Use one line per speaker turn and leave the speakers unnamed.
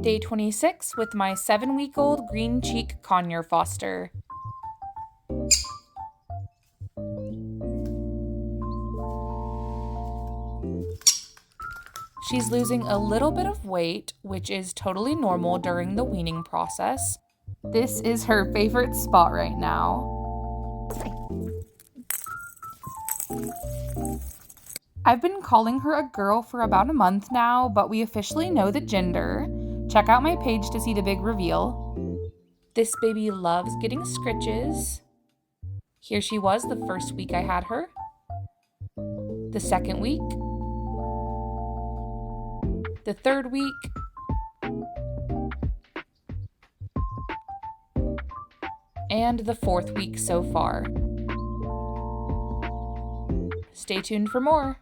Day 26 with my 7-week-old Green Cheek Conure foster. She's losing a little bit of weight, which is totally normal during the weaning process. This is her favorite spot right now. I've been calling her a girl for about a month now, but we officially know the gender. Check out my page to see the big reveal. This baby loves getting scritches. Here she was the first week I had her. The second week. The third week. And the fourth week so far. Stay tuned for more.